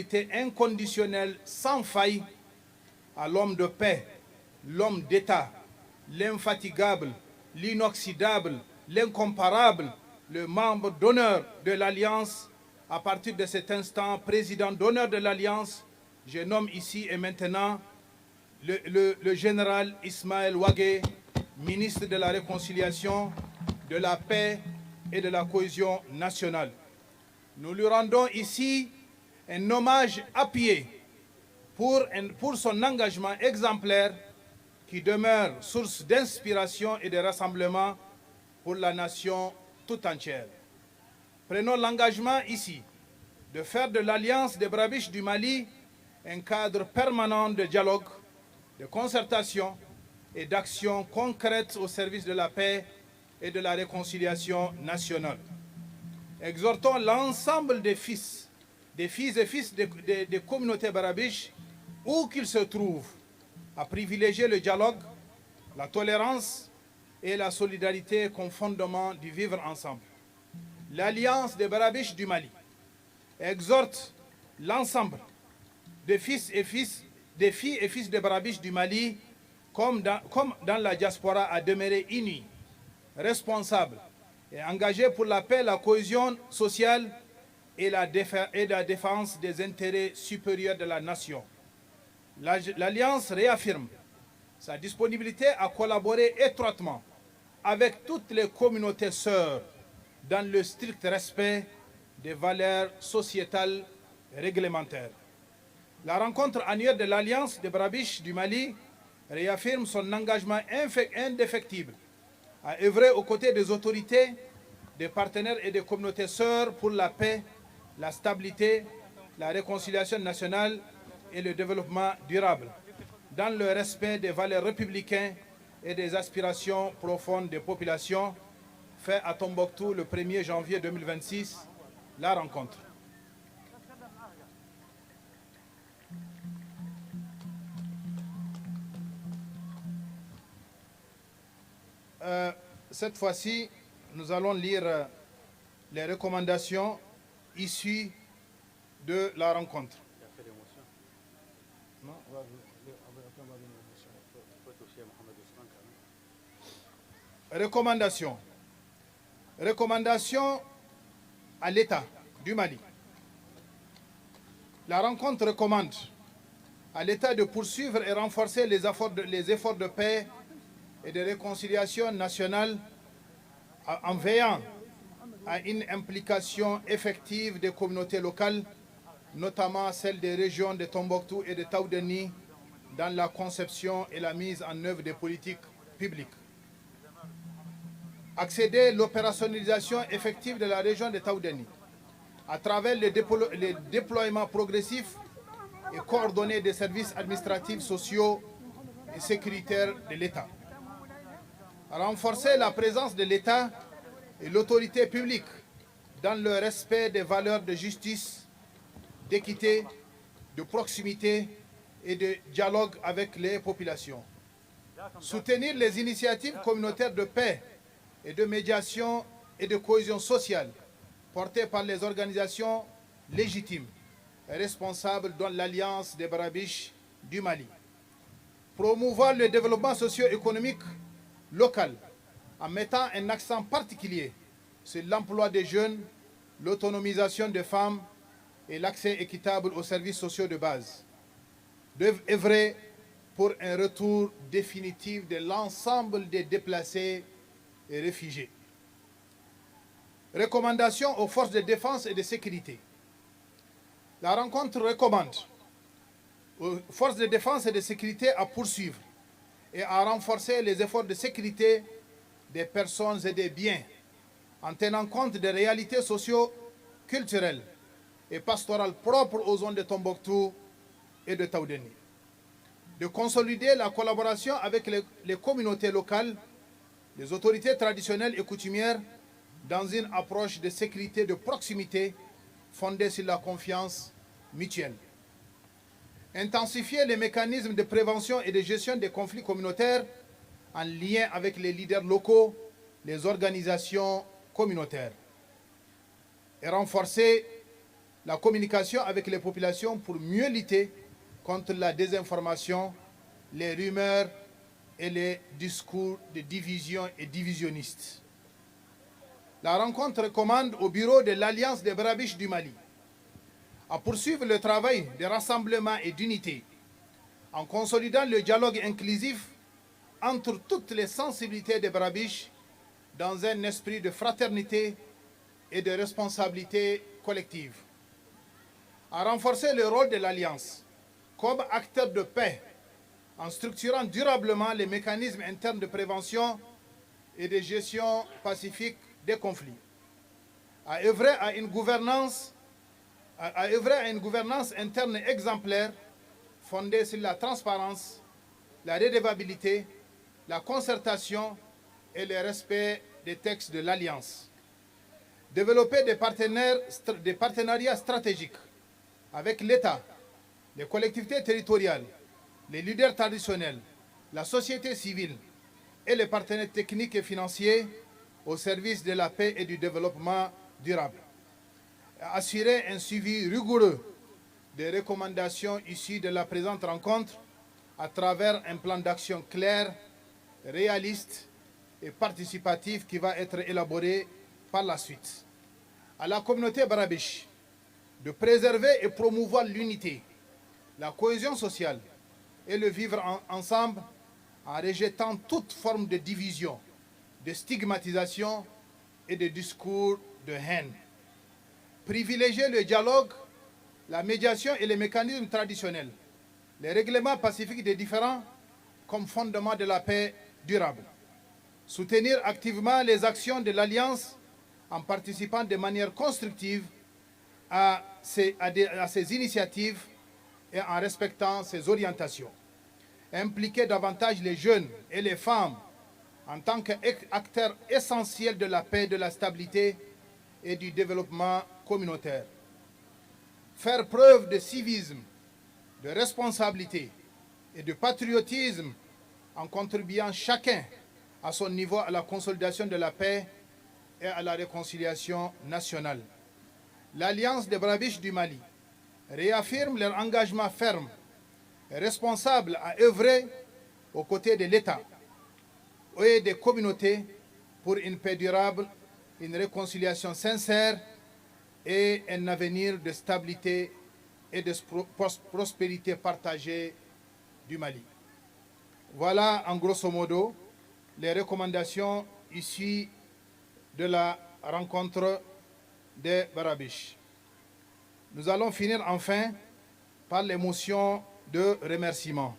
fidélité inconditionnelle sans faille à l'homme de paix, l'homme d'État, l'infatigable, l'inoxydable, l'incomparable, le membre d'honneur de l'Alliance. À partir de cet instant, président d'honneur de l'Alliance, je nomme ici et maintenant le général Ismaël Ouagué, ministre de la Réconciliation, de la Paix et de la Cohésion nationale. Nous lui rendons ici un hommage appuyé pour son engagement exemplaire qui demeure source d'inspiration et de rassemblement pour la nation tout entière. Prenons l'engagement ici de faire de l'Alliance des Brabiches du Mali un cadre permanent de dialogue, de concertation et d'action concrète au service de la paix et de la réconciliation nationale. Exhortons l'ensemble des fils et fils des communautés brabiches, où qu'ils se trouvent, à privilégier le dialogue, la tolérance et la solidarité comme fondement du vivre ensemble. L'Alliance des Brabiches du Mali exhorte l'ensemble des filles et fils des Brabiches du Mali, comme dans la diaspora, à demeurer unis, responsables et engagés pour la paix, la cohésion sociale et la défense des intérêts supérieurs de la nation. L'Alliance réaffirme sa disponibilité à collaborer étroitement avec toutes les communautés sœurs dans le strict respect des valeurs sociétales et réglementaires. La rencontre annuelle de l'Alliance des Brabiches du Mali réaffirme son engagement indéfectible à œuvrer aux côtés des autorités, des partenaires et des communautés sœurs pour la paix, la stabilité, la réconciliation nationale et le développement durable, dans le respect des valeurs républicaines et des aspirations profondes des populations. Fait à Tombouctou le 1er janvier 2026, la rencontre. Cette fois-ci, nous allons lire les recommandations issues de la rencontre. Recommandations. Recommandations à l'État du Mali. La rencontre recommande à l'État de poursuivre et renforcer les efforts de paix et de réconciliation nationale en veillant à une implication effective des communautés locales, notamment celles des régions de Tombouctou et de Taoudeni, dans la conception et la mise en œuvre des politiques publiques. Accéder à l'opérationnalisation effective de la région de Taoudeni à travers le déploiement progressif et coordonné des services administratifs, sociaux et sécuritaires de l'État. Renforcer la présence de l'État et l'autorité publique dans le respect des valeurs de justice, d'équité, de proximité et de dialogue avec les populations. Soutenir les initiatives communautaires de paix et de médiation et de cohésion sociale portées par les organisations légitimes et responsables dont l'Alliance des Brabiches du Mali. Promouvoir le développement socio-économique local en mettant un accent particulier sur l'emploi des jeunes, l'autonomisation des femmes et l'accès équitable aux services sociaux de base. D'œuvrer pour un retour définitif de l'ensemble des déplacés et réfugiés. Recommandations aux forces de défense et de sécurité. La rencontre recommande aux forces de défense et de sécurité à poursuivre et à renforcer les efforts de sécurité des personnes et des biens en tenant compte des réalités socio-culturelles et pastorales propres aux zones de Tombouctou et de Taoudeni. De consolider la collaboration avec les communautés locales, les autorités traditionnelles et coutumières dans une approche de sécurité de proximité fondée sur la confiance mutuelle. Intensifier les mécanismes de prévention et de gestion des conflits communautaires en lien avec les leaders locaux, les organisations communautaires. Et renforcer la communication avec les populations pour mieux lutter contre la désinformation, les rumeurs et les discours de division et divisionnistes. La rencontre recommande au bureau de l'Alliance des Barabiches du Mali à poursuivre le travail de rassemblement et d'unité en consolidant le dialogue inclusif entre toutes les sensibilités des Barabiches dans un esprit de fraternité et de responsabilité collective, à renforcer le rôle de l'Alliance comme acteur de paix en structurant durablement les mécanismes internes de prévention et de gestion pacifique des conflits, à œuvrer à une gouvernance interne exemplaire fondée sur la transparence, la redevabilité, la concertation et le respect des textes de l'Alliance. Développer des partenariats stratégiques avec l'État, les collectivités territoriales, les leaders traditionnels, la société civile et les partenaires techniques et financiers au service de la paix et du développement durable. Assurer un suivi rigoureux des recommandations issues de la présente rencontre à travers un plan d'action clair, réaliste et participatif qui va être élaboré par la suite. À la communauté barabiche de préserver et promouvoir l'unité, la cohésion sociale et le vivre ensemble en rejetant toute forme de division, de stigmatisation et de discours de haine. Privilégier le dialogue, la médiation et les mécanismes traditionnels, les règlements pacifiques des différends comme fondement de la paix durable. Soutenir activement les actions de l'Alliance en participant de manière constructive à ces initiatives et en respectant ses orientations. Impliquer davantage les jeunes et les femmes en tant qu'acteurs essentiels de la paix, de la stabilité et du développement communautaire. Faire preuve de civisme, de responsabilité et de patriotisme en contribuant chacun à son niveau à la consolidation de la paix et à la réconciliation nationale. L'Alliance des Barabiches du Mali réaffirme leur engagement ferme et responsable à œuvrer aux côtés de l'État et des communautés pour une paix durable, une réconciliation sincère et un avenir de stabilité et de prospérité partagée du Mali. Voilà en grosso modo les recommandations issues de la rencontre des Barabiches. Nous allons finir enfin par les motions de remerciement.